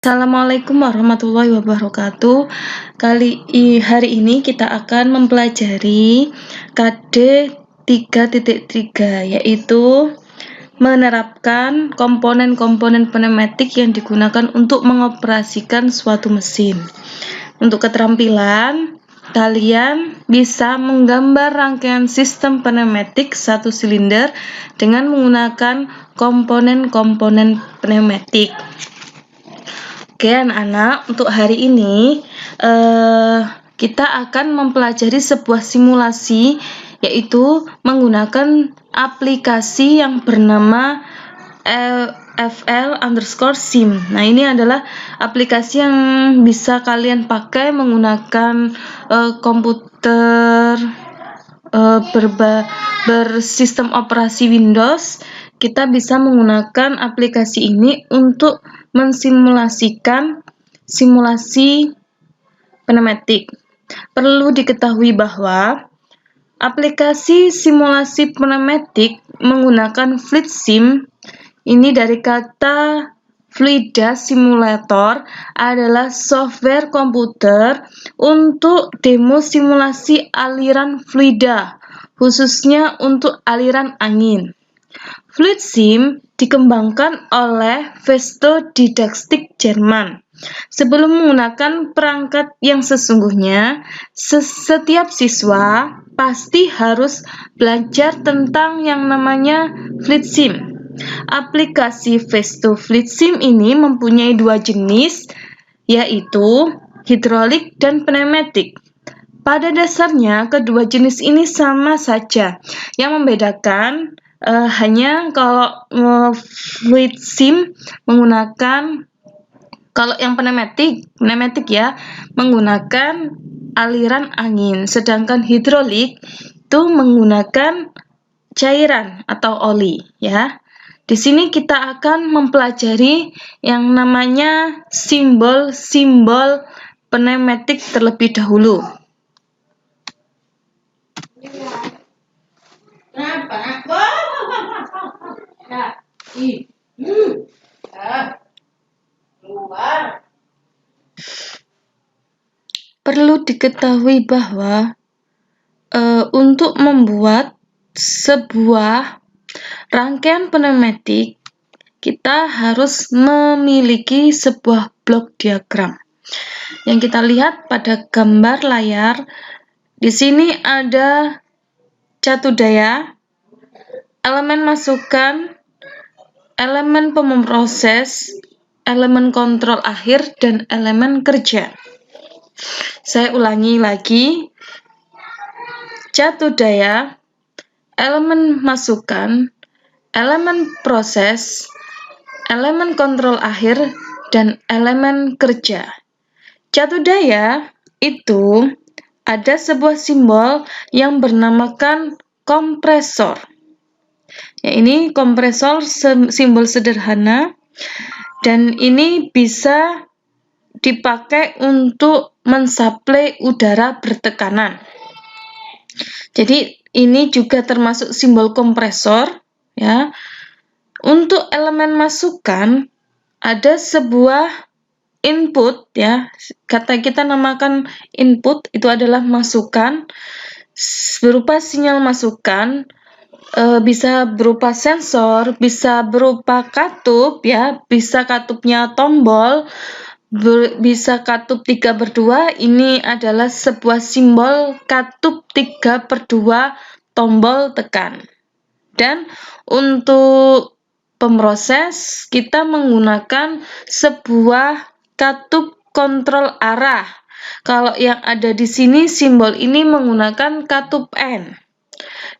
Assalamualaikum warahmatullahi wabarakatuh. Hari ini kita akan mempelajari KD 3.3, yaitu menerapkan komponen-komponen pneumatik yang digunakan untuk mengoperasikan suatu mesin. Untuk keterampilan, kalian bisa menggambar rangkaian sistem pneumatik satu silinder dengan menggunakan komponen-komponen pneumatik. Oke anak-anak, untuk hari ini kita akan mempelajari sebuah simulasi, yaitu menggunakan aplikasi yang bernama FL_SIM. Nah, ini adalah aplikasi yang bisa kalian pakai menggunakan komputer bersistem operasi Windows. Kita bisa menggunakan aplikasi ini untuk mensimulasikan simulasi pneumatik. Perlu diketahui bahwa aplikasi simulasi pneumatik menggunakan Fluid Sim, ini dari kata Fluida Simulator, adalah software komputer untuk demo simulasi aliran fluida, khususnya untuk aliran angin. Fluid Sim dikembangkan oleh Vesto Didaktik Jerman. Sebelum menggunakan perangkat yang sesungguhnya, setiap siswa pasti harus belajar tentang yang namanya Fluid Sim. Aplikasi Vesto Fluid Sim ini mempunyai dua jenis, yaitu hidrolik dan pneumatik. Pada dasarnya, kedua jenis ini sama saja. Yang membedakan hanya kalau Fluid Sim menggunakan, kalau yang pneumatik ya menggunakan aliran angin, sedangkan hidrolik itu menggunakan cairan atau oli ya. Di sini kita akan mempelajari yang namanya simbol-simbol pneumatik terlebih dahulu. Perlu diketahui bahwa untuk membuat sebuah rangkaian pneumatik, kita harus memiliki sebuah blok diagram. Yang kita lihat pada gambar layar, di sini ada catu daya, elemen masukan, elemen pemroses, elemen kontrol akhir, dan elemen kerja. Saya ulangi lagi, catu daya, elemen masukan, elemen proses, elemen kontrol akhir, dan elemen kerja. Catu daya itu ada sebuah simbol yang bernamakan kompresor. Ya, ini kompresor simbol sederhana, dan ini bisa dipakai untuk mensuplai udara bertekanan. Jadi ini juga termasuk simbol kompresor ya. Untuk elemen masukan ada sebuah input ya. Kata kita namakan input itu adalah masukan berupa sinyal masukan, bisa berupa sensor, bisa berupa katup ya, bisa katupnya tombol, bisa katup 3/2. Ini adalah sebuah simbol katup 3/2 tombol tekan. Dan untuk pemroses kita menggunakan sebuah katup kontrol arah. Kalau yang ada di sini simbol ini menggunakan katup N.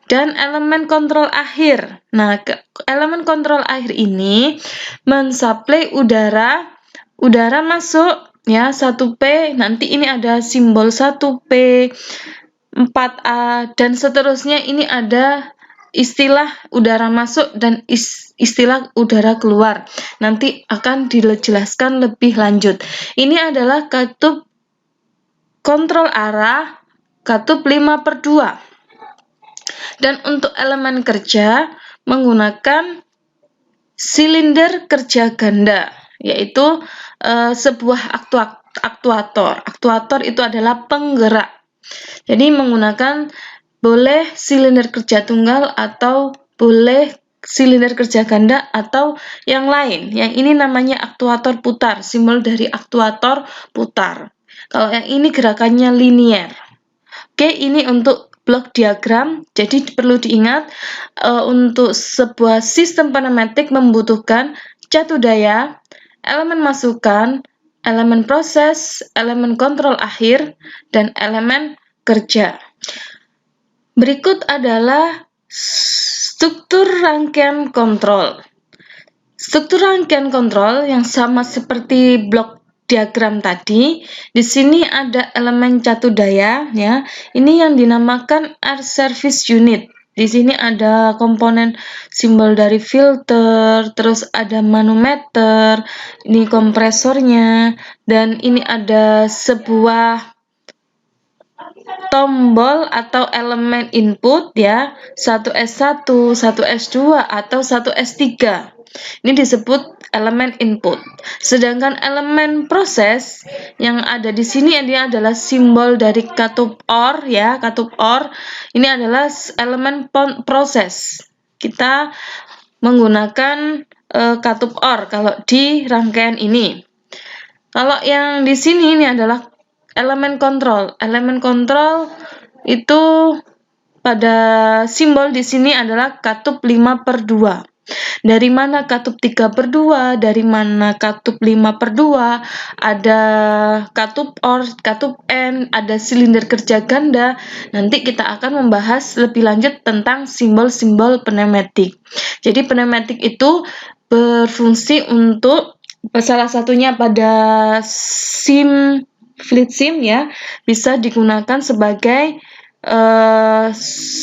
Dan elemen kontrol akhir. Nah, elemen kontrol akhir ini mensuplai udara masuk ya, 1P, nanti ini ada simbol 1P, 4A, dan seterusnya. Ini ada istilah udara masuk dan istilah udara keluar. Nanti akan dijelaskan lebih lanjut. Ini adalah katup kontrol arah, katup 5/2. Dan untuk elemen kerja menggunakan silinder kerja ganda. yaitu sebuah aktuator. Aktuator itu adalah penggerak. Jadi menggunakan boleh silinder kerja tunggal atau boleh silinder kerja ganda atau yang lain. Yang ini namanya aktuator putar, simbol dari aktuator putar. Kalau yang ini gerakannya linier. Oke, ini untuk blok diagram. Jadi perlu diingat untuk sebuah sistem pneumatik membutuhkan catu daya, elemen masukan, elemen proses, elemen kontrol akhir, dan elemen kerja. Berikut adalah struktur rangkaian kontrol. Struktur rangkaian kontrol yang sama seperti blok diagram tadi. Di sini ada elemen catu daya, ya. Ini yang dinamakan air service unit. Di sini ada komponen simbol dari filter, terus ada manometer, ini kompresornya, dan ini ada sebuah tombol atau elemen input, ya, 1S1, 1S2 atau 1S3. Ini disebut elemen input. Sedangkan elemen proses yang ada di sini ini adalah simbol dari katup OR, ya, katup OR. Ini adalah elemen proses. Kita menggunakan katup OR kalau di rangkaian ini. Kalau yang di sini ini adalah elemen kontrol. Elemen kontrol itu pada simbol di sini adalah katup 5/2. Dari mana katup 3/2, dari mana katup 5/2, ada katup OR, katup N, ada silinder kerja ganda. Nanti kita akan membahas lebih lanjut tentang simbol-simbol pneumatik. Jadi pneumatik itu berfungsi untuk salah satunya pada fluid sim, ya, bisa digunakan sebagai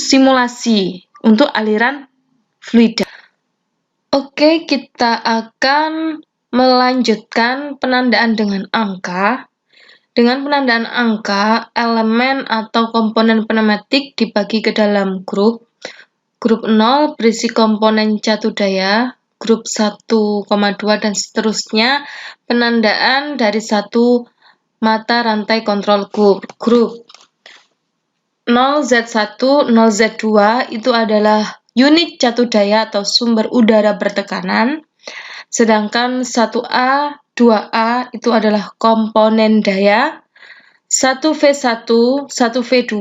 simulasi untuk aliran fluida. Oke, kita akan melanjutkan penandaan dengan angka. Dengan penandaan angka, elemen atau komponen pneumatik dibagi ke dalam grup. Grup 0 berisi komponen catu daya, grup 1,2 dan seterusnya penandaan dari satu mata rantai kontrol grup. 0Z1, 0Z2 itu adalah unit catu daya atau sumber udara bertekanan, sedangkan 1A, 2A itu adalah komponen daya, 1V1, 1V2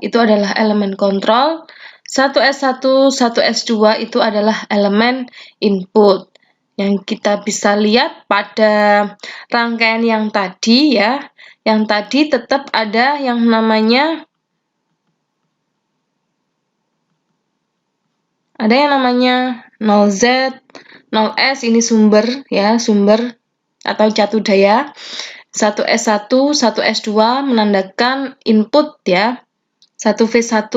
itu adalah elemen kontrol, 1S1, 1S2 itu adalah elemen input. Yang kita bisa lihat pada rangkaian yang tadi, ya, yang tadi tetap ada yang namanya 0Z, 0S ini sumber, ya, sumber atau catu daya. 1S1, 1S2 menandakan input, ya. 1V1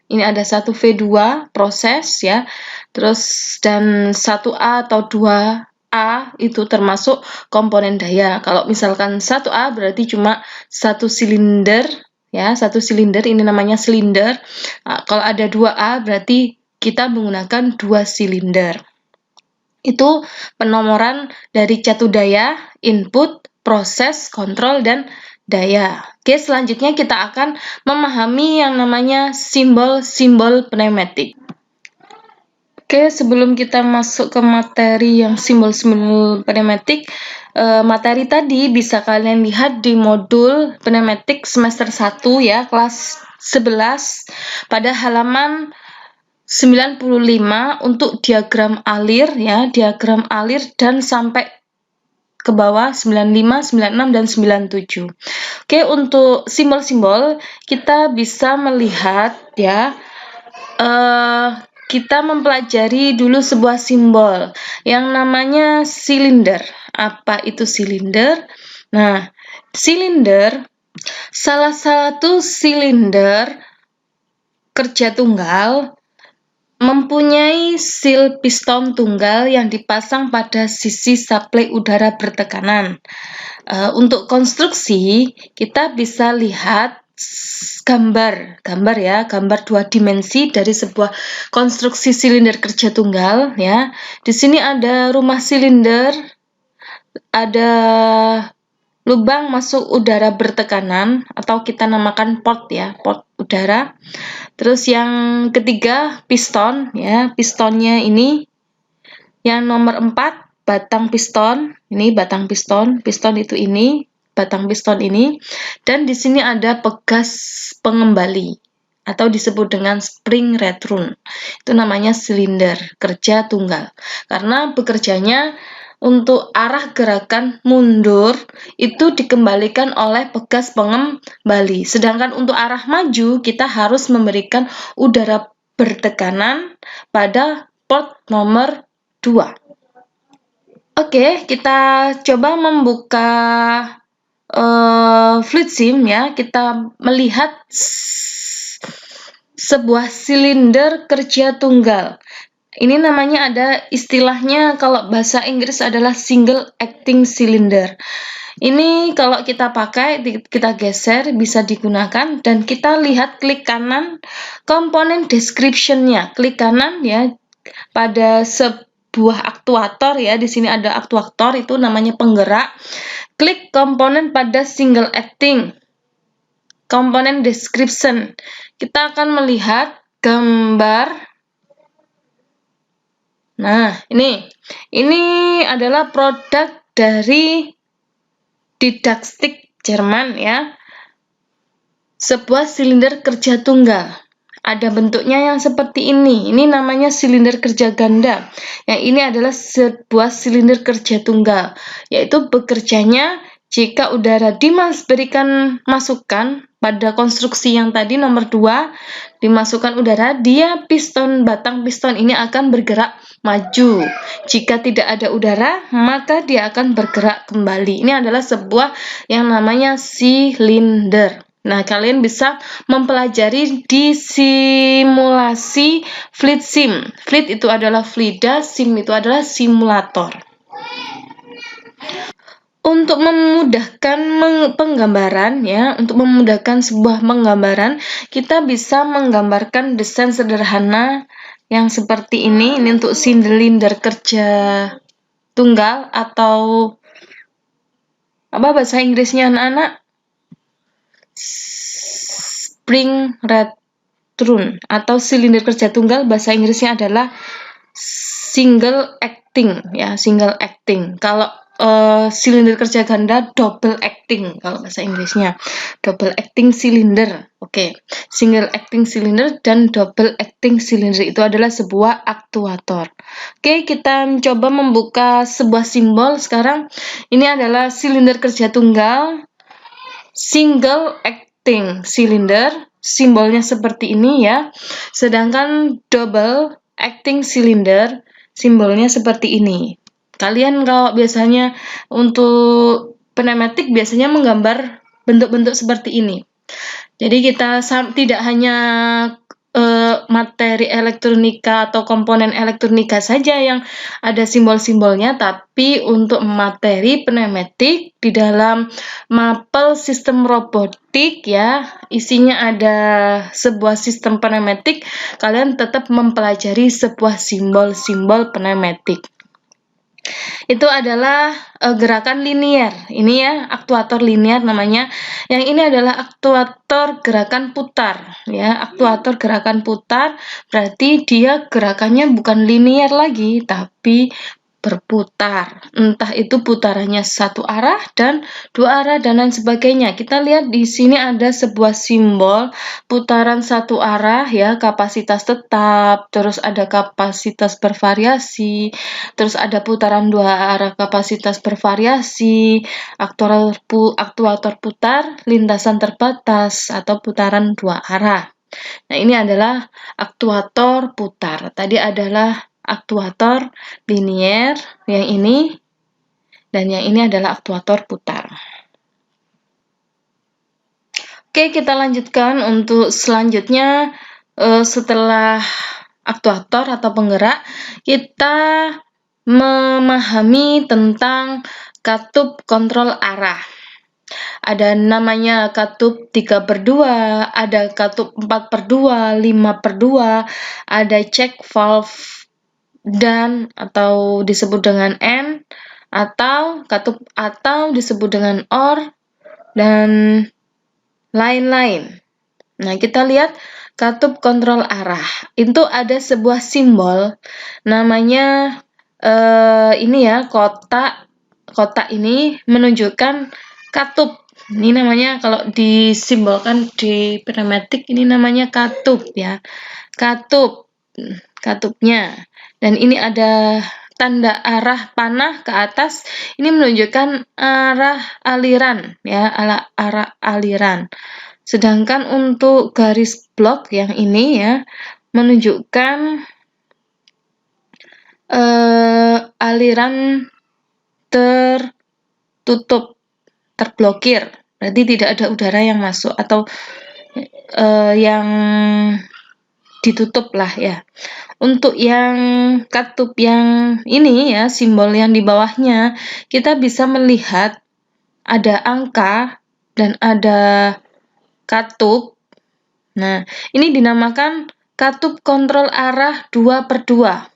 ini ada 1V2 proses, ya. Terus dan 1A atau 2A itu termasuk komponen daya. Kalau misalkan 1A berarti cuma satu silinder, ya, satu silinder, ini namanya silinder. Nah, kalau ada 2A berarti kita menggunakan 2 silinder. Itu penomoran dari catu daya, input, proses, kontrol, dan daya. Oke, selanjutnya kita akan memahami yang namanya simbol-simbol pneumatik. Oke, sebelum kita masuk ke materi yang simbol-simbol pneumatik, materi tadi bisa kalian lihat di modul pneumatik semester 1, ya, kelas 11 pada halaman 95 untuk diagram alir, ya, diagram alir dan sampai ke bawah 95, 96 dan 97. Oke, untuk simbol-simbol kita bisa melihat, ya, kita mempelajari dulu sebuah simbol yang namanya silinder. Apa itu silinder? Nah, silinder salah satu silinder kerja tunggal mempunyai sil piston tunggal yang dipasang pada sisi suplai udara bertekanan. Untuk konstruksi kita bisa lihat gambar, ya, gambar 2 dimensi dari sebuah konstruksi silinder kerja tunggal, ya. Di sini ada rumah silinder ada lubang masuk udara bertekanan atau kita namakan port ya, port udara. Terus yang ketiga piston ya, pistonnya ini yang nomor 4 batang piston. Ini batang piston, piston itu ini, batang piston ini. Dan di sini ada pegas pengembali atau disebut dengan spring return. Itu namanya silinder kerja tunggal. Karena bekerjanya untuk arah gerakan mundur itu dikembalikan oleh pegas pengembali. Sedangkan untuk arah maju kita harus memberikan udara bertekanan pada port nomor 2. Oke, kita coba membuka fluid sim ya. Kita melihat sebuah silinder kerja tunggal. Ini namanya ada istilahnya kalau bahasa Inggris adalah single acting cylinder. Ini kalau kita pakai, kita geser bisa digunakan dan kita lihat klik kanan komponen description-nya. Klik kanan ya pada sebuah aktuator ya. Di sini ada aktuator itu namanya penggerak. Klik komponen pada single acting. Komponen description. Kita akan melihat gambar. Nah, ini adalah produk dari Didaktik Jerman ya. Sebuah silinder kerja tunggal. Ada bentuknya yang seperti ini. Ini namanya silinder kerja ganda. Yang ini adalah sebuah silinder kerja tunggal, yaitu bekerjanya jika udara diberikan masukan pada konstruksi yang tadi nomor 2, dimasukkan udara, dia batang piston ini akan bergerak maju. Jika tidak ada udara, maka dia akan bergerak kembali. Ini adalah sebuah yang namanya silinder. Nah, kalian bisa mempelajari di simulasi fluid sim. Fluid itu adalah fluida, sim itu adalah simulator. Untuk memudahkan penggambaran ya, untuk memudahkan sebuah penggambaran, kita bisa menggambarkan desain sederhana yang seperti ini. Ini untuk silinder kerja tunggal atau apa bahasa Inggrisnya anak-anak? Spring return atau silinder kerja tunggal, bahasa Inggrisnya adalah single acting ya, single acting. Kalau silinder kerja ganda double acting kalau bahasa Inggrisnya. Double acting cylinder. Oke. Single acting cylinder dan double acting cylinder itu adalah sebuah aktuator. Oke, kita mencoba membuka sebuah simbol sekarang. Ini adalah silinder kerja tunggal single acting cylinder, simbolnya seperti ini ya. Sedangkan double acting cylinder simbolnya seperti ini. Kalian kalau biasanya untuk pneumatik biasanya menggambar bentuk-bentuk seperti ini. Jadi kita tidak hanya materi elektronika atau komponen elektronika saja yang ada simbol-simbolnya, tapi untuk materi pneumatik di dalam mapel sistem robotik ya, isinya ada sebuah sistem pneumatik, kalian tetap mempelajari sebuah simbol-simbol pneumatik. Itu adalah gerakan linier. Ini ya, aktuator linier namanya. Yang ini adalah aktuator gerakan putar. Ya, aktuator gerakan putar berarti dia gerakannya bukan linier lagi, tapi berputar. Entah itu putarannya satu arah dan dua arah dan lain sebagainya. Kita lihat di sini ada sebuah simbol putaran satu arah ya, kapasitas tetap, terus ada kapasitas bervariasi, terus ada putaran dua arah kapasitas bervariasi, aktuator putar, lintasan terbatas atau putaran dua arah. Nah, ini adalah aktuator putar. Tadi adalah aktuator linier yang ini, dan yang ini adalah aktuator putar. Oke, kita lanjutkan untuk selanjutnya. Setelah aktuator atau penggerak, kita memahami tentang katup kontrol arah. Ada namanya katup 3/2, ada katup 4/2, 5/2, ada check valve dan atau disebut dengan N, atau disebut dengan OR, dan lain-lain. Nah, kita lihat katup kontrol arah. Itu ada sebuah simbol namanya ini ya, kotak. Kotak ini menunjukkan katup. Ini namanya kalau disimbolkan di pneumatik ini namanya katup ya. Katupnya. Dan ini ada tanda arah panah ke atas, ini menunjukkan arah aliran ya, arah aliran. Sedangkan untuk garis blok yang ini ya menunjukkan aliran tertutup, terblokir. Berarti tidak ada udara yang masuk atau yang ditutup lah ya. Untuk yang katup yang ini ya, simbol yang di bawahnya, kita bisa melihat ada angka dan ada katup. Nah, ini dinamakan katup kontrol arah 2/2.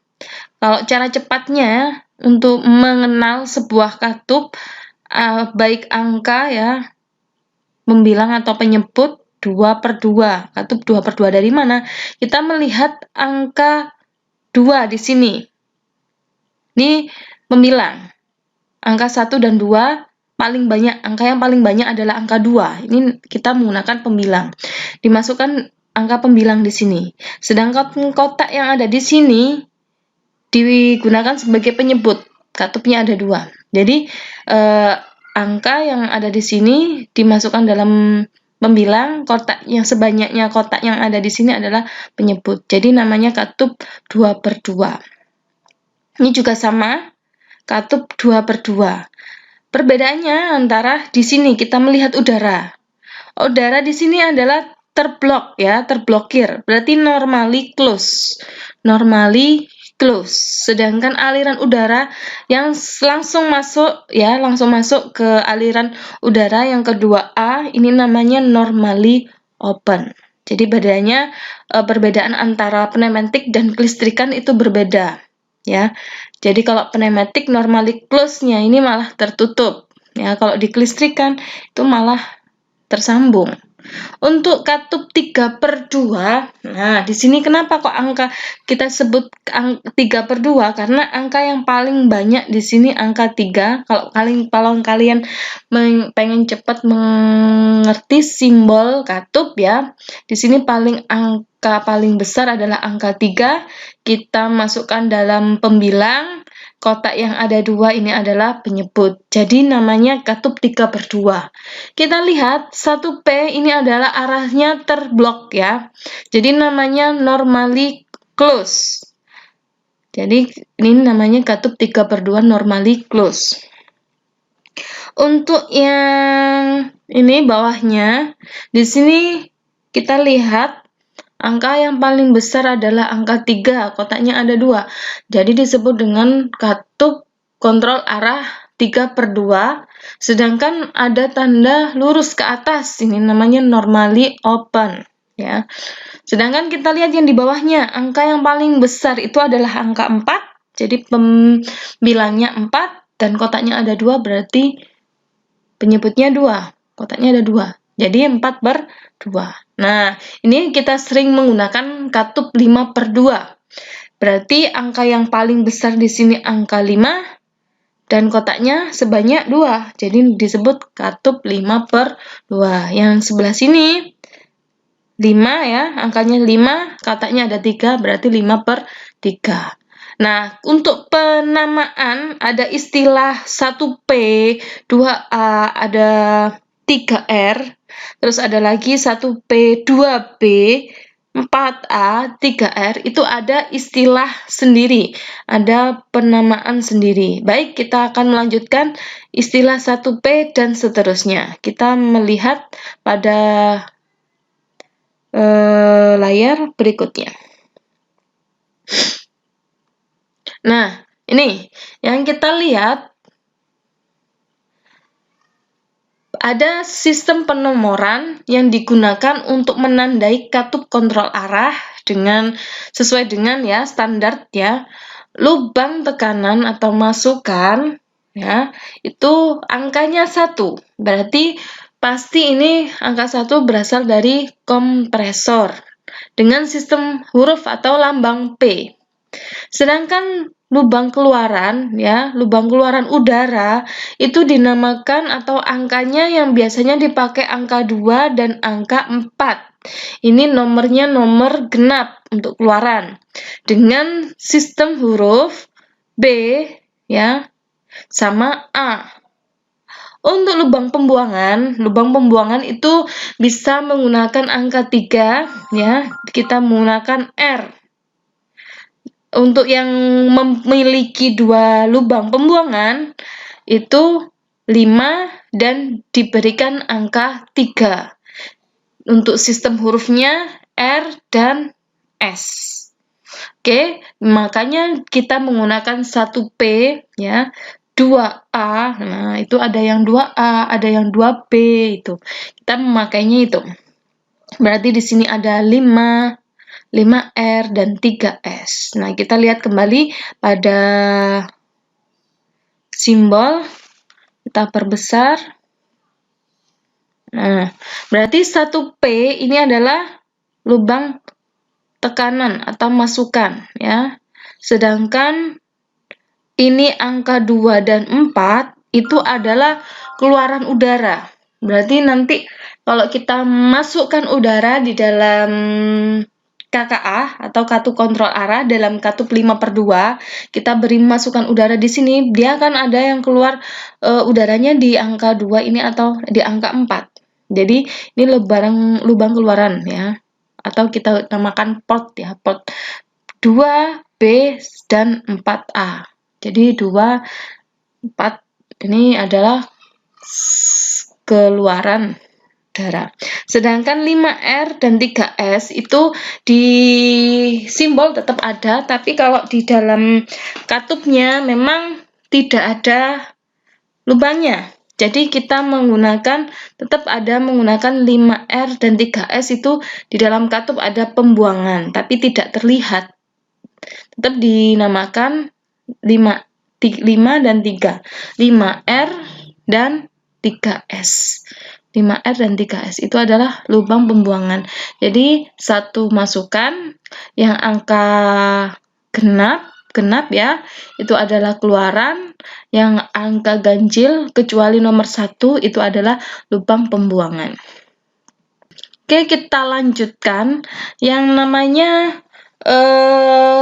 Kalau cara cepatnya untuk mengenal sebuah katup, baik angka ya, membilang atau penyebut 2/2. Katup 2/2 dari mana? Kita melihat angka 2 di sini. Ini membilang. Angka 1 dan 2 paling banyak. Angka yang paling banyak adalah angka 2. Ini kita menggunakan pembilang. Dimasukkan angka pembilang di sini. Sedangkan kotak yang ada di sini digunakan sebagai penyebut. Katupnya ada 2. Jadi angka yang ada di sini dimasukkan dalam pembilang, kotak yang sebanyaknya kotak yang ada di sini adalah penyebut. Jadi namanya katup 2/2. Ini juga sama, katup 2/2. Perbedaannya antara di sini kita melihat udara. Udara di sini adalah terblok ya, terblokir. Berarti normally close. Normally close. Sedangkan aliran udara yang langsung masuk ya, langsung masuk ke aliran udara yang kedua A, ini namanya normally open. Jadi perbedaan antara pneumatik dan kelistrikan itu berbeda ya. Jadi kalau pneumatik normally close-nya ini malah tertutup ya. Kalau di kelistrikan itu malah tersambung. Untuk katup 3/2, nah di sini kenapa kok angka kita sebut 3/2? Karena angka yang paling banyak di sini angka 3. Kalau kalian pengen cepat mengerti simbol katup ya, di sini angka paling besar adalah angka 3. Kita masukkan dalam pembilang. Kotak yang ada 2 ini adalah penyebut. Jadi namanya katup 3/2. Kita lihat 1P ini adalah arahnya terblok ya. Jadi namanya normally close. Jadi ini namanya katup 3/2 normally close. Untuk yang ini bawahnya, di sini kita lihat angka yang paling besar adalah angka 3, kotaknya ada 2. Jadi disebut dengan katup kontrol arah 3/2, sedangkan ada tanda lurus ke atas, ini namanya normally open ya. Sedangkan kita lihat yang di bawahnya, angka yang paling besar itu adalah angka 4, jadi pembilangnya 4 dan kotaknya ada 2, berarti penyebutnya 2, kotaknya ada 2. Jadi 4/2. Nah, ini kita sering menggunakan katup 5/2. Berarti angka yang paling besar di sini angka 5 dan kotaknya sebanyak 2. Jadi disebut katup 5/2. Yang sebelah sini 5 ya, angkanya 5, kotaknya ada 3, berarti 5/3. Nah, untuk penamaan ada istilah 1P, 2A, ada 3R, terus ada lagi 1P, 2B, 4A, 3R, itu ada istilah sendiri, ada penamaan sendiri. Baik, kita akan melanjutkan istilah 1P dan seterusnya. Kita melihat pada layar berikutnya. Nah, ini yang kita lihat ada sistem penomoran yang digunakan untuk menandai katup kontrol arah sesuai dengan ya standar ya, lubang tekanan atau masukan ya, itu angkanya 1. Berarti pasti ini angka 1 berasal dari kompresor dengan sistem huruf atau lambang P. Sedangkan lubang keluaran, ya, lubang keluaran udara itu dinamakan atau angkanya yang biasanya dipakai angka 2 dan angka 4. Ini nomornya nomor genap untuk keluaran. Dengan sistem huruf B, ya, sama A. Untuk lubang pembuangan itu bisa menggunakan angka 3, ya. Kita menggunakan R. Untuk yang memiliki 2 lubang pembuangan itu 5 dan diberikan angka 3. Untuk sistem hurufnya R dan S. Oke, makanya kita menggunakan 1P, ya, 2A. Nah, itu ada yang 2A, ada yang 2B itu. Kita memakainya itu. Berarti di sini ada 5R dan 3S. Nah, kita lihat kembali pada simbol. Kita perbesar. Nah, berarti 1P ini adalah lubang tekanan atau masukan, ya. Sedangkan ini angka 2 dan 4 itu adalah keluaran udara. Berarti nanti kalau kita masukkan udara di dalam KKA atau katup kontrol arah dalam katup 5/2, kita beri masukan udara di sini, dia akan ada yang keluar udaranya di angka 2 ini atau di angka 4. Jadi ini lubang keluaran, ya. Atau kita namakan port, ya, port 2, B, dan 4A. Jadi 2, 4 ini adalah keluaran udara. Sedangkan 5R dan 3S itu di simbol tetap ada, tapi kalau di dalam katupnya memang tidak ada lubangnya. Jadi kita tetap menggunakan 5R dan 3S itu di dalam katup ada pembuangan, tapi tidak terlihat. Tetap dinamakan 5 dan 3. 5R dan 3S. 5R dan 3S itu adalah lubang pembuangan. Jadi satu masukan yang angka genap, ya, itu adalah keluaran, yang angka ganjil kecuali nomor 1 itu adalah lubang pembuangan. Oke, kita lanjutkan yang namanya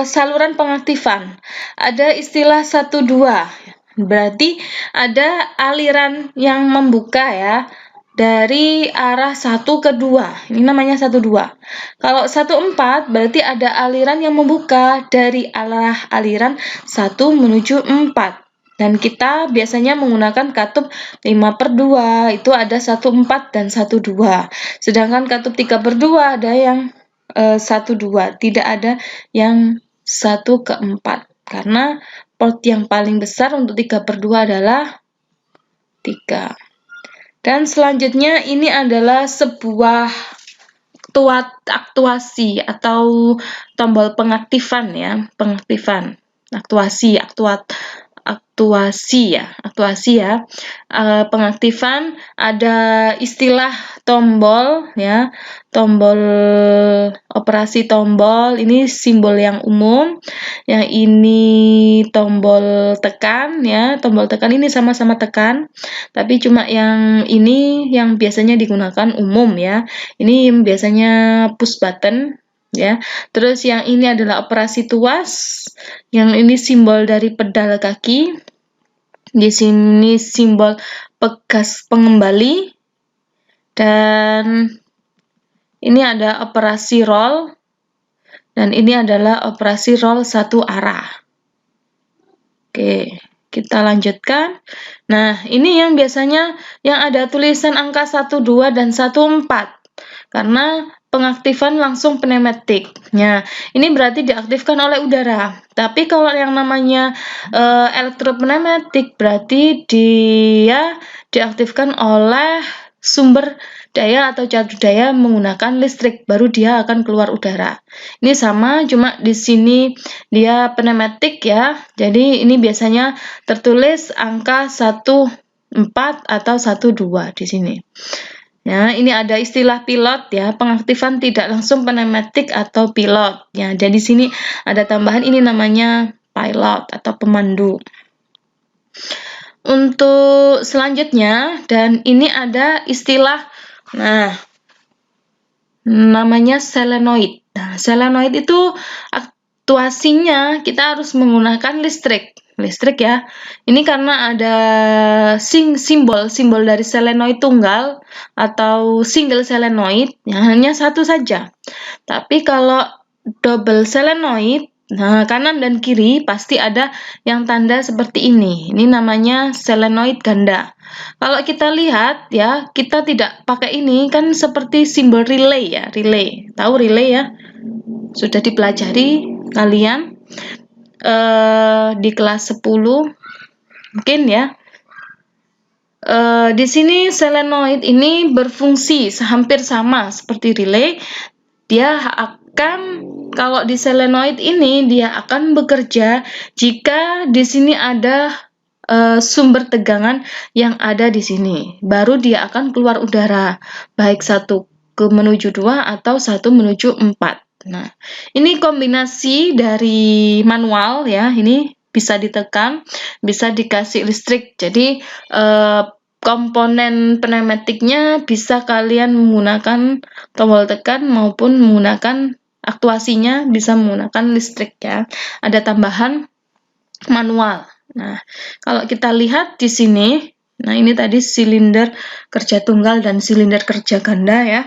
saluran pengaktifan. Ada istilah 1-2. Berarti ada aliran yang membuka, ya, dari arah 1 ke 2. Ini namanya 1-2. Kalau 1-4 berarti ada aliran yang membuka dari arah aliran 1 menuju 4. Dan kita biasanya menggunakan katup 5/2, itu ada 1-4 dan 1-2. Sedangkan katup 3/2 ada yang 1-2, tidak ada yang 1/4. Karena port yang paling besar untuk 3/2 adalah 3. Dan selanjutnya ini adalah sebuah aktuasi atau tombol pengaktifan, ya, pengaktifan, aktuasi ya. Pengaktifan ada istilah tombol, ya, tombol operasi tombol, ini simbol yang umum. Yang ini tombol tekan, ya, tombol tekan ini sama-sama tekan, tapi cuma yang ini yang biasanya digunakan umum, ya. Ini biasanya push button, ya. Terus yang ini adalah operasi tuas, yang ini simbol dari pedal kaki. Di sini simbol pegas pengembali, dan ini ada operasi roll, dan ini adalah operasi roll satu arah. Oke, kita lanjutkan. Nah, ini yang biasanya yang ada tulisan angka 1-2 dan 1-4. Karena pengaktifan langsung pneumatik. Nah, ini berarti diaktifkan oleh udara. Tapi kalau yang namanya elektropneumatik berarti dia diaktifkan oleh sumber daya atau catur daya menggunakan listrik, baru dia akan keluar udara. Ini sama, cuma di sini dia pneumatik ya. Jadi ini biasanya tertulis angka 14 atau 12 di sini. Ya, ini ada istilah pilot ya, pengaktifan tidak langsung pneumatik atau pilot. Ya, jadi di sini ada tambahan ini namanya pilot atau pemandu. Untuk selanjutnya, dan ini ada istilah, namanya solenoid. Nah, solenoid itu aktuasinya kita harus menggunakan listrik ya. Ini karena ada simbol dari solenoid tunggal atau single solenoid, ya, hanya satu saja. Tapi kalau double solenoid, nah kanan dan kiri pasti ada yang tanda seperti ini. Ini namanya solenoid ganda. Kalau kita lihat ya, kita tidak pakai ini, kan seperti simbol relay ya, relay. Tahu relay ya? Sudah dipelajari kalian di kelas 10 mungkin ya. Di sini solenoid ini berfungsi hampir sama seperti relay. Dia akan, kalau di solenoid ini dia akan bekerja jika di sini ada sumber tegangan yang ada di sini, baru dia akan keluar udara, baik 1 menuju 2 atau 1 menuju 4. Nah, ini kombinasi dari manual ya, ini bisa ditekan, bisa dikasih listrik. Jadi komponen pneumatiknya bisa kalian menggunakan tombol tekan maupun menggunakan aktuasinya bisa menggunakan listrik ya. Ada tambahan manual. Nah, kalau kita lihat di sini, nah ini tadi silinder kerja tunggal dan silinder kerja ganda ya.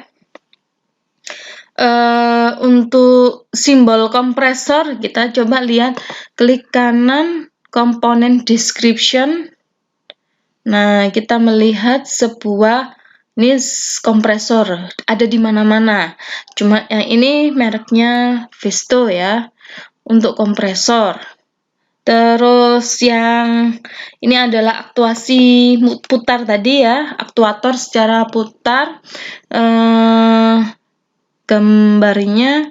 Untuk simbol kompresor, kita coba lihat, klik kanan komponen description. Nah, kita melihat sebuah ini kompresor, ada di mana-mana. Cuma yang ini mereknya Visto ya, untuk kompresor. Terus yang ini adalah aktuasi putar tadi ya, aktuator secara putar. Gambarnya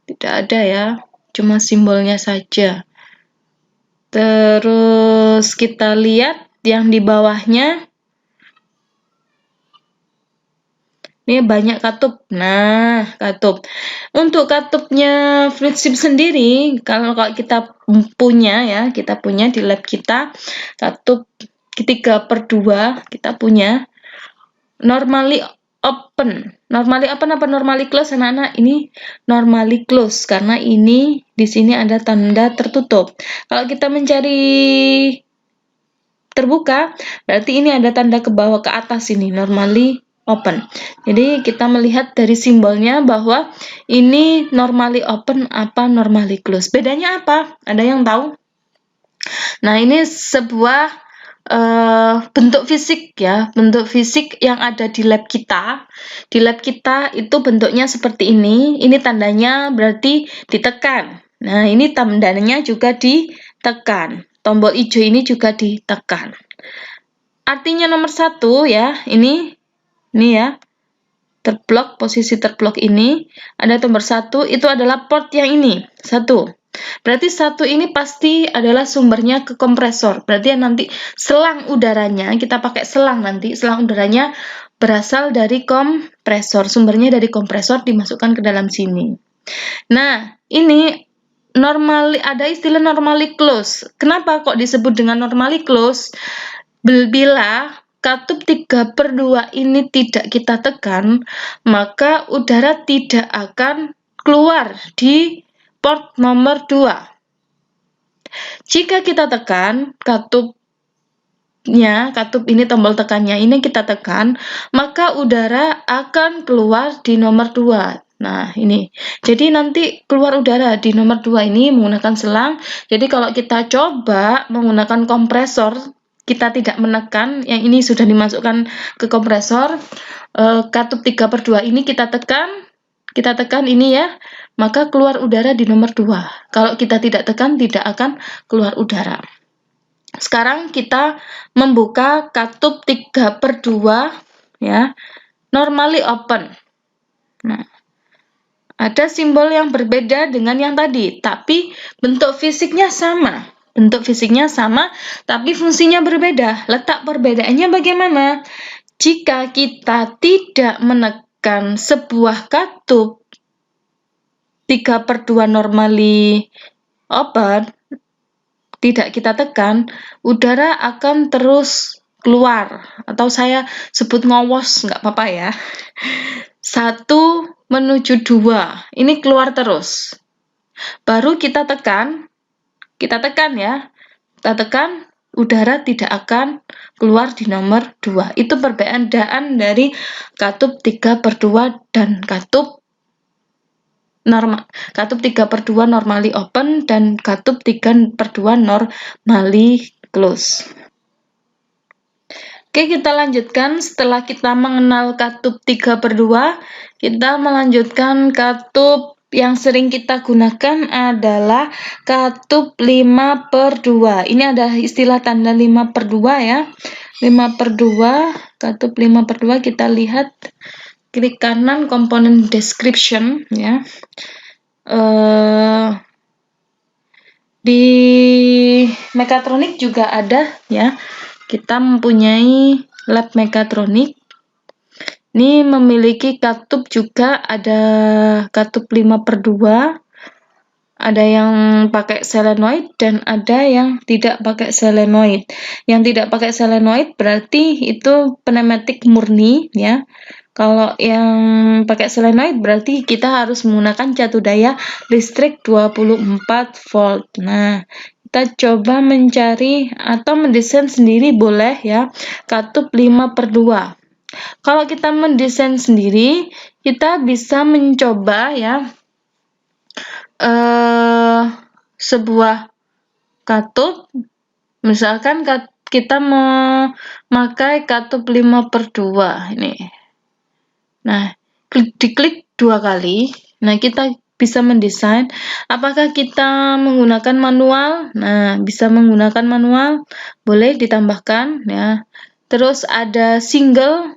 tidak ada ya, cuma simbolnya saja. Terus kita lihat yang di bawahnya, ini banyak katup. Nah, katup. Untuk katupnya fluidship sendiri, kalau kita punya ya, kita punya di lab kita katup 3/2 kita punya. Normally open. Normally open apa normally close, anak-anak? Ini normally close karena ini di sini ada tanda tertutup. Kalau kita mencari terbuka, berarti ini ada tanda ke bawah ke atas ini, normally open. Jadi kita melihat dari simbolnya bahwa ini normally open apa normally close. Bedanya apa? Ada yang tahu? Nah, ini sebuah bentuk fisik ya, bentuk fisik yang ada di lab kita. Di lab kita itu bentuknya seperti ini. Ini tandanya berarti ditekan. Nah, ini tandanya juga ditekan. Tombol hijau ini juga ditekan. Artinya nomor 1 ya, ini ya, terblok, posisi terblok ini. Ada nomor 1, itu adalah port yang ini, 1. Berarti 1 ini pasti adalah sumbernya ke kompresor. Berarti nanti selang udaranya, kita pakai selang nanti, selang udaranya berasal dari kompresor. Sumbernya dari kompresor dimasukkan ke dalam sini. Nah, ini ada istilah normally close. Kenapa kok disebut dengan normally close? Bila katup 3/2 ini tidak kita tekan, maka udara tidak akan keluar di port nomor 2. Jika kita tekan katup ini, tombol tekannya ini kita tekan, maka udara akan keluar di nomor 2. Nah, ini. Jadi nanti keluar udara di nomor 2 ini menggunakan selang. Jadi kalau kita coba menggunakan kompresor, kita tidak menekan, yang ini sudah dimasukkan ke kompresor, katup 3/2 ini kita tekan ini ya, maka keluar udara di nomor 2. Kalau kita tidak tekan, tidak akan keluar udara. Sekarang kita membuka katup 3/2 ya. Normally open. Nah, ada simbol yang berbeda dengan yang tadi, tapi bentuk fisiknya sama. Bentuk fisiknya sama, tapi fungsinya berbeda. Letak perbedaannya bagaimana? Jika kita tidak menekan sebuah katup 3/2 normally open, tidak kita tekan, udara akan terus keluar, atau saya sebut ngowos, nggak apa-apa ya. 1 menuju 2, ini keluar terus. Baru kita tekan ya, kita tekan, udara tidak akan keluar di nomor 2. Itu perbedaan dari katup 3/2 dan katup 3/2 normally open dan katup 3/2 normally close. Oke, kita lanjutkan. Setelah kita mengenal katup 3/2, kita melanjutkan katup yang sering kita gunakan adalah katup 5/2. Ini ada istilah tanda 5/2 ya. 5/2, katup 5/2 kita lihat. Klik kanan komponen description ya. Di mekatronik juga ada ya. Kita mempunyai lab mekatronik. Ini memiliki katup juga, ada katup 5/2. Ada yang pakai selenoid dan ada yang tidak pakai selenoid. Yang tidak pakai selenoid berarti itu pneumatik murni ya. Kalau yang pakai selenoid berarti kita harus menggunakan catu daya listrik 24 volt. Nah, kita coba mencari atau mendesain sendiri boleh ya, katup 5/2. Kalau kita mendesain sendiri, kita bisa mencoba ya, sebuah katup, misalkan kita memakai katup 5/2 ini. Nah, diklik 2 kali. Nah, kita bisa mendesain. Apakah kita menggunakan manual? Nah, bisa menggunakan manual, boleh ditambahkan ya. Terus ada single,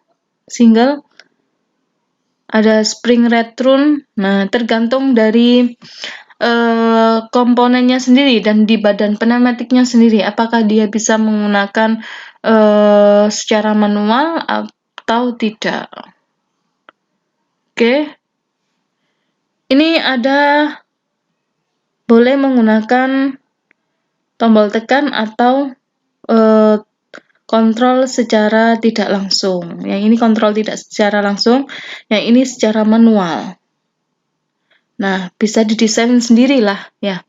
ada spring return. Nah, tergantung dari komponennya sendiri dan di badan pneumatiknya sendiri. Apakah dia bisa menggunakan secara manual atau tidak? Oke. Ini ada boleh menggunakan tombol tekan atau kontrol secara tidak langsung. Yang ini kontrol tidak secara langsung, yang ini secara manual. Nah, bisa didesain sendirilah ya.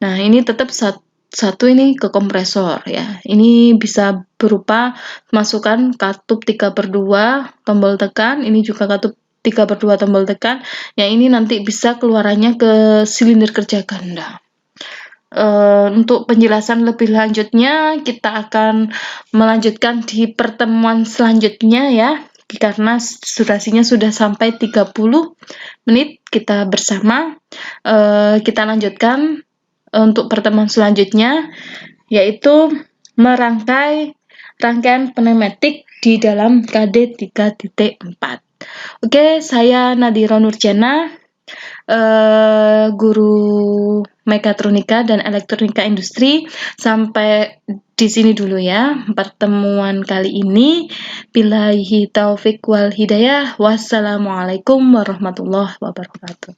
Nah, ini tetap satu ini ke kompresor ya. Ini bisa berupa masukkan katup 3/2 tombol tekan, ini juga katup 3/2 tombol tekan. Yang ini nanti bisa keluarannya ke silinder kerja ganda. Untuk penjelasan lebih lanjutnya kita akan melanjutkan di pertemuan selanjutnya ya, karena durasinya sudah sampai 30 menit kita bersama. Kita lanjutkan untuk pertemuan selanjutnya, yaitu merangkai rangkaian pneumatik di dalam KD 3.4. Oke, saya Nadira Nurjana, guru mekatronika dan elektronika industri. Sampai di sini dulu ya pertemuan kali ini. Billahi taufik wal hidayah. Wassalamualaikum warahmatullahi wabarakatuh.